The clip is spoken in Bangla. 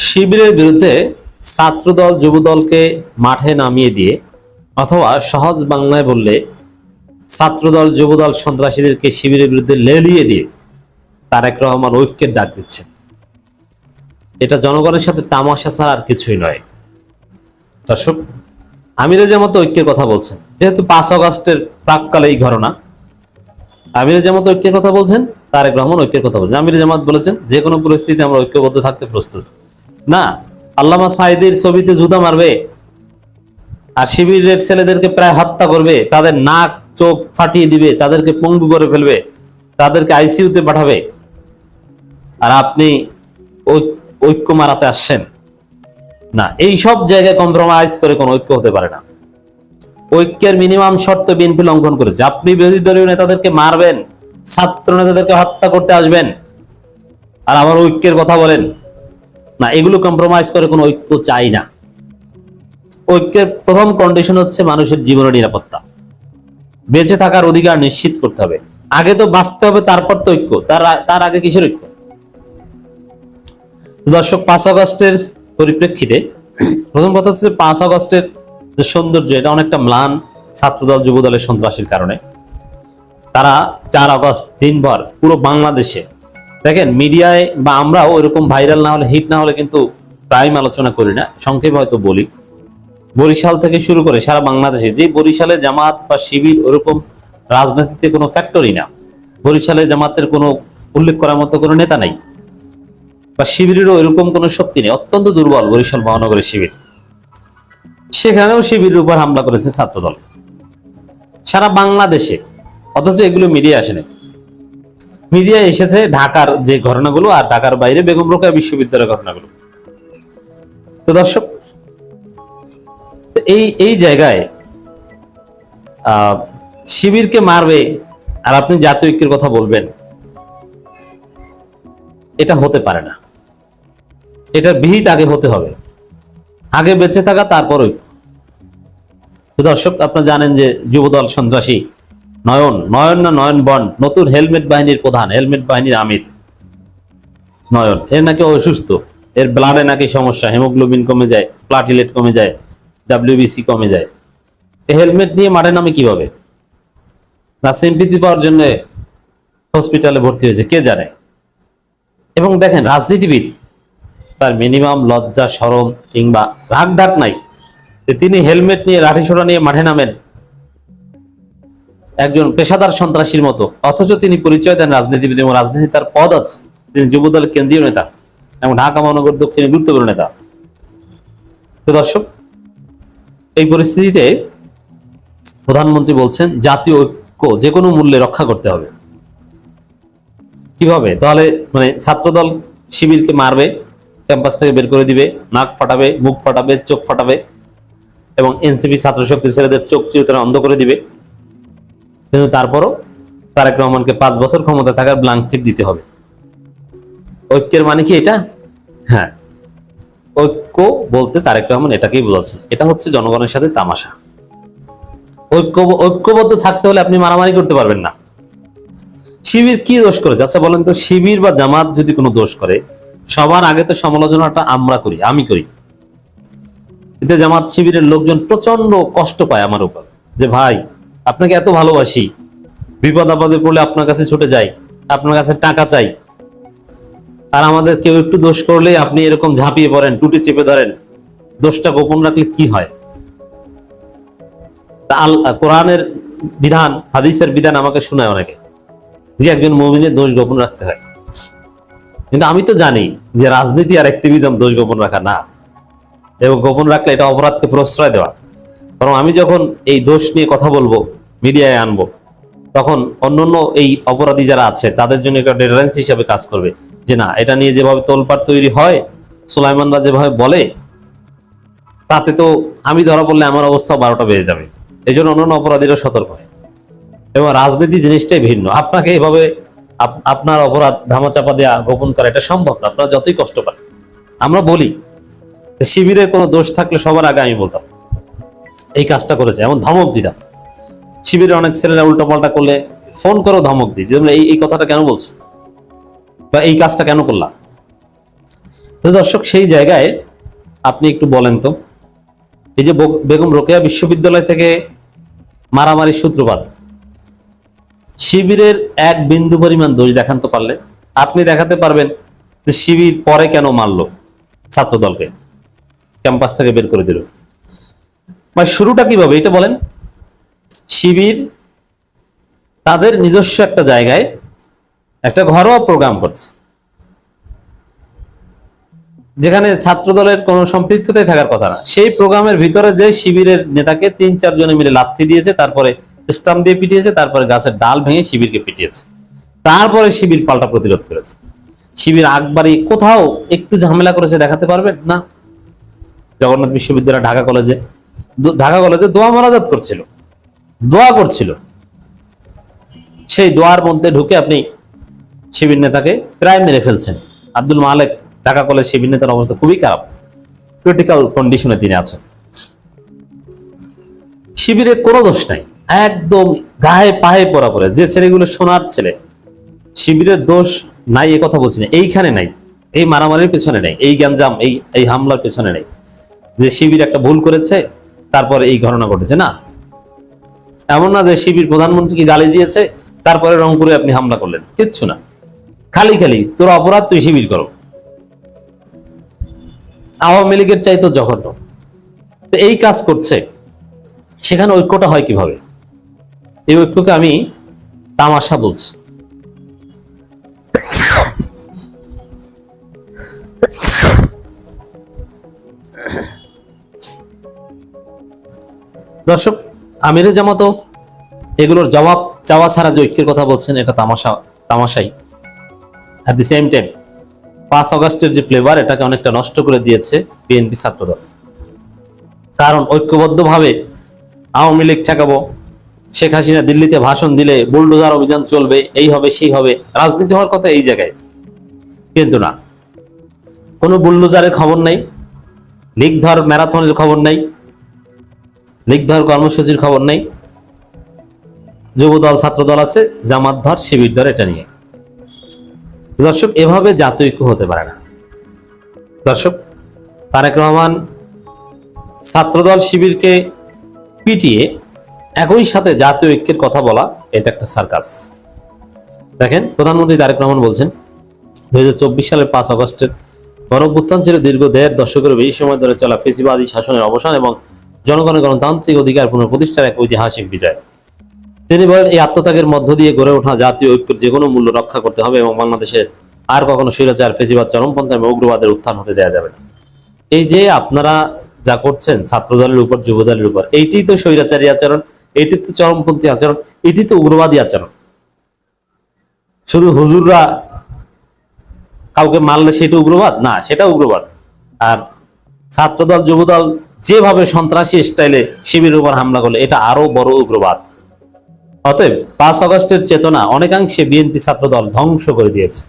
শিবিরের বিরুদ্ধে ছাত্রদল যুবদলকে মাঠে নামিয়ে দিয়ে অথবা সহজ বাংলায় বললে ছাত্রদল যুবদল সন্ত্রাসীদেরকে শিবিরের বিরুদ্ধে লেলিয়ে দিয়ে তারেক রহমান ঐক্যের ডাক দিচ্ছে। এটা জনগণের সাথে তামাশা ছাড়া আর কিছুই নয়। দর্শক, আমিরে জামাত ঐক্যের কথা বলছেন, যেহেতু 5 আগস্টের প্রাককালে এই ঘটনা। আমিরে জামাত ঐক্যের কথা বলছেন, তারেক রহমান ঐক্যের কথা বলছেন। আমিরে জামাত বলেছেন যে কোনো পরিস্থিতিতে আমরা ঐক্যবদ্ধ থাকতে প্রস্তুত। না, আল্লামা সাঈদীর ছবিতে জুতা মারবে আর শিবিরের ছেলেদেরকে প্রায় হত্যা করবে, তাদের নাক চোখ ফাটিয়ে দিবে, তাদেরকে পঙ্গু করে ফেলবে, তাদেরকে আইসিইউতে পাঠাবে, আর আপনি ঐক্য মারাতে আসছেন? না, এই সব জায়গায় কম্প্রোমাইজ করে কোনো ঐক্য হতে পারে না। ঐক্যের মিনিমাম শর্ত বিএনপি লঙ্ঘন করেছে। আপনি বিরোধী দলীয় নেতাদেরকে মারবেন, ছাত্র নেতাদেরকে হত্যা করতে আসবেন, আর আবার ঐক্যের কথা বলেন না। এগুলো কম্প্রোমাইজ করে কোনো ঐক্য চাই না। ঐক্যের প্রথম কন্ডিশন হচ্ছে মানুষের জীবনের নিরাপত্তা, বেঁচে থাকার অধিকার নিশ্চিত করতে হবে। আগে তো বাঁচতে হবে, তারপর তো ঐক্য। তার আগে কিসের ঐক্য? দর্শক, 5 আগস্টের পরিপ্রেক্ষিতে প্রথম কথা হচ্ছে 5 আগস্টের যে সৌন্দর্য, এটা অনেকটা ম্লান ছাত্রদল যুবদলের সন্ত্রাসীর কারণে। তারা 4 আগস্ট দিনভর পুরো বাংলাদেশে, দেখেন মিডিয়ায় বা আমরাও এরকম ভাইরাল না হলে, হিট না হলে কিন্তু প্রাইম আলোচনা করি না, সংক্ষেপে হয়তো বলি। বরিশাল থেকে শুরু করে সারা বাংলাদেশে, যে বরিশালে জামাত বা শিবির ওরকম রাজনীতিতে কোনো ফ্যাক্টরি না, বরিশালে জামাতের কোনো উল্লেখ করার মতো কোনো নেতা নাই, বা শিবিরেরও এরকম কোনো শক্তি নেই, অত্যন্ত দুর্বল বরিশাল মহানগরের শিবির। সেখানেও শিবিরের উপর হামলা করেছে ছাত্রদল সারা বাংলাদেশে, অথচ এগুলো মিডিয়া আসেনি। মিডিয়া এসেছে ঢাকার যে ঘটনাগুলো আর ঢাকার বাইরে বেগম রোকেয়া বিশ্ববিদ্যালয়ের ঘটনাগুলো। তো দর্শক, এই জায়গায় শিবিরকে মারবে আর আপনি জাতীয় ঐক্যের কথা বলবেন, এটা হতে পারে না। এটার বিহিত আগে হতে হবে, আগে বেঁচে থাকা তারপর ঐক্য। তো দর্শক, আপনারা জানেন যে যুবদল সন্ত্রাসী নয়ন বন্ড নতুন হেলমেট বাহিনীর প্রধান, হেলমেট বাহিনীর আমির নয়ন, এর নাকি অসুস্থ, এর ব্লাডে নাকি সমস্যা, হিমোগ্লোবিন কমে যায়, প্লাটিলেট কমে যায়, ডাব্লিউবিসি কমে যায়। হেলমেট নিয়ে মাঠে নামে কিভাবে? না সিম্পিতি পাওয়ার জন্য হসপিটালে ভর্তি হয়েছে, কে জানে। এবং দেখেন, রাজনীতিবিদ, তার মিনিমাম লজ্জা শরম কিংবা রাগ ঢাক নাই, তিনি হেলমেট নিয়ে লাঠি ছোড়া নিয়ে মাঠে নামেন একজন পেশাদার সন্ত্রাসীর মতো, অথচ তিনি পরিচয় দেন রাজনীতিবিদ এবং রাজনীতি তার পদ আছে। তিনি যুবদলের কেন্দ্রীয় নেতা এবং ঢাকা মহানগর দক্ষিণে গুরুত্বপূর্ণ নেতা। তো দর্শক, এই পরিস্থিতিতে প্রধানমন্ত্রী বলছেন জাতীয় ঐক্য যে কোনো মূল্যে রক্ষা করতে হবে। কিভাবে? তাহলে মানে ছাত্রদল শিবিরকে মারবে, ক্যাম্পাস থেকে বের করে দিবে, নাক ফাটাবে, মুখ ফাটাবে, চোখ ফাটাবে, এবং এনসিপি ছাত্র শক্তির ছেলেদের চোখ চিরতরে অন্ধ করে দিবে। কিন্তু তারপরও তারেক রহমানকে 5 বছর ক্ষমতা থাকার ব্ল্যাঙ্ক চেক দিতে হবে। ঐক্যের মানে কি এটা? হ্যাঁ, ঐক্য বলতে তারেক রহমান এটাকেই বলছেন। এটা হচ্ছে জনগণের সাথে তামাশা। ঐক্যবদ্ধ থাকতে হলে আপনি মারামারি করতে পারবেন না। শিবির কি দোষ করেছে? আচ্ছা বলেন তো, শিবির বা জামাত যদি কোনো দোষ করে, সবার আগে তো সমালোচনাটা আমি করি। এতে জামাত শিবিরের লোকজন প্রচন্ড কষ্ট পায় আমার উপর, যে ভাই আপনাকে এত ভালোবাসি, বিপদ আপদে পড়লে আপনার কাছে ছুটে যাই, আপনার কাছে টাকা চাই, আর আমাদের কেউ একটু দোষ করলে আপনি এরকম ঝাঁপিয়ে পড়েন, টুটি চেপে ধরেন। দোষটা গোপন রাখলে কি হয়? কোরআনের বিধান, হাদিসের বিধান আমাকে শোনায় অনেকে, যে একজন মুমিনের দোষ গোপন রাখতে হয়। কিন্তু আমি তো জানি যে রাজনীতি আর অ্যাক্টিভিজম দোষ গোপন রাখা না, এবং গোপন রাখলে এটা অপরাধকে প্রশ্রয় দেওয়া। বরং আমি যখন এই দোষ নিয়ে কথা বলবো, মিডিয়ায় আনবো, তখন অন্যান্য এই অপরাধী যারা আছে তাদের জন্য একটা ডেটারেন্স হিসেবে কাজ করবে, যে না, এটা নিয়ে যেভাবে তোলপাড় তৈরি হয়, সুলাইমানরা যেভাবে বলে, তাতে তো আমি ধরা পড়লে আমার অবস্থা 12টা বেড়ে যাবে। এই জন্য অন্যান্য অপরাধীরা সতর্ক হয়। এবং রাজনীতি জিনিসটাই ভিন্ন। আপনাকে এভাবে আপনার অপরাধ ধামাচাপা দেওয়া, গোপন করা, এটা সম্ভব না, আপনারা যতই কষ্ট পান। আমরা বলি শিবিরের কোনো দোষ থাকলে সবার আগে আমি বলতাম এই কাজটা করেছে, এমন ধমক দিতাম। শিবিরের অনেক ছেলেরা উল্টো পাল্টা করলে ফোন করেও ধমক দিই, যে এই কথাটা কেন বলছো, বা এই কাজটা কেন করলাম। তো দর্শক, সেই জায়গায় আপনি একটু বলেন তো, এই যে বেগম রোকেয়া বিশ্ববিদ্যালয় থেকে মারামারির সূত্রপাত, শিবিরের এক বিন্দু পরিমাণ দোষ দেখান তো পারলে। আপনি দেখাতে পারবেন যে শিবির পরে কেন মারলো ছাত্র দলকে, ক্যাম্পাস থেকে বের করে দিল, বা শুরুটা কিভাবে এটা বলেন। শিবির তাদের নিজস্ব একটা জায়গায় একটা ঘরোয়া প্রোগ্রাম করছে, যেখানে ছাত্র দলের কোনো সম্পৃক্ততাই থাকার কথা না। সেই প্রোগ্রামের ভিতরে যে শিবিরের নেতাকে 3-4 জনে মিলে লাথি দিয়েছে, তারপরে স্টাম্প দিয়ে পিটিয়েছে, তারপরে গাছের ডাল ভেঙে শিবিরকে পিটিয়েছে, তারপরে শিবির পাল্টা প্রতিরোধ করেছে। শিবির আকবারই কোথাও একটু ঝামেলা করেছে দেখাতে পারবেন না? জগন্নাথ বিশ্ববিদ্যালয় ঢাকা কলেজে দোয়া মোনাজাত করছিল, দোয়া করছিল, সেই দোয়ার মধ্যে ঢুকে আপনি শিবির নেতাকে প্রায় মেরে ফেলছেন। আব্দুল মালেক ঢাকা কলেজ শিবির নেতার অবস্থা খুবই খারাপ, ক্রিটিক্যাল কন্ডিশনে তিনি আছেন। শিবিরে কোনো দোষ নাই, একদম গায়ে পায়ে পড়া করে যে ছেলেগুলো সোনার ছেলে, শিবিরের দোষ নাই এ কথা বলছি না, এইখানে নাই, এই মারামারির পেছনে নেই, এই গ্যাঞ্জাম এই হামলার পেছনে নেই যে শিবির একটা ভুল করেছে তারপরে এই ঘটনা ঘটেছে। না, এমন না যে শিবির প্রধানমন্ত্রীকে গালি দিয়েছে তারপরে রংপুরে আপনি হামলা করলেন, কিচ্ছু না। খালি তোর অপরাধ, তুই শিবির করো। আওয়ামী লীগের চাইতো জঘন্য। তো এই কাজ করছে, সেখানে ঐক্যটা হয় কিভাবে? এই ঐক্যকে আমি তামাশা বলছি। দর্শক, আমিরে জামাতো এগুলোর জবাব চাওয়া ছাড়া যে ঐক্যের কথা বলছেন, এটা তামাশাই। অ্যাট দি সেম টাইম 5 আগস্টের যে ফ্লেভার, এটাকে অনেকটা নষ্ট করে দিয়েছে বিএনপি ছাত্রদল। কারণ ঐক্যবদ্ধভাবে আওয়ামী লীগ ঠেকাবো, শেখ হাসিনা দিল্লিতে ভাষণ দিলে বুলডোজার অভিযান চলবে, এই হবে সেই হবে, রাজনীতি হওয়ার কথা এই জায়গায়। কিন্তু না, কোনো বুলডোজারের খবর নাই, লীগ ধর ম্যারাথনের খবর নাই, লীগ ধর কর্মসূচির খবর নাই। যুবদল ছাত্রদল আছে, জামাত ধর শিবির ধর, এটা নিয়ে। দর্শক, এভাবে জাতীয় ঐক্য হতে পারে না। দর্শক, তারেক রহমান ছাত্রদল শিবিরকে পিটিয়ে একই সাথে জাতীয় ঐক্যের কথা বলা, এটা একটা সার্কাস। দেখেন, প্রধানমন্ত্রী তারেক রহমান বলছেন 2024 সালের 5 আগস্টের গণঅভ্যুত্থান ছিল দীর্ঘ 1.5 দশকের বেশি সময় ধরে চলা ফেসিবাদী শাসনের অবসান এবং জনগণের গণতান্ত্রিক অধিকার পুনঃপ্রতিষ্ঠার এক ঐতিহাসিক বিজয়। তিনি বলেন, এই আত্মত্যাগের মধ্য দিয়ে গড়ে ওঠা জাতীয় ঐক্যের যে কোনো মূল্য রক্ষা করতে হবে এবং বাংলাদেশের আর কখনো স্বৈরাচার, ফেসিবাদ, চরমপন্থা এবং উগ্রবাদের উত্থান হতে দেওয়া যাবে না। এই যে আপনারা যা করছেন ছাত্রদলের উপর, যুবদলের উপর, এইটি তো স্বৈরাচারী আচরণ, এটি তো চরমপন্থী আচরণ, এটি তো উগ্রবাদী আচরণ। শুধু হুজুররা কাউকে মারলে সেটা উগ্রবাদ না, সেটা উগ্রবাদ। আর ছাত্রদল, যুবদল যেভাবে সন্ত্রাসী স্টাইলে শিবিরের উপর হামলা করলে, এটা আরো বড় উগ্রবাদ। অতএব 5 আগস্টের চেতনা অনেকাংশে বিএনপি ছাত্রদল ধ্বংস করে দিয়েছে।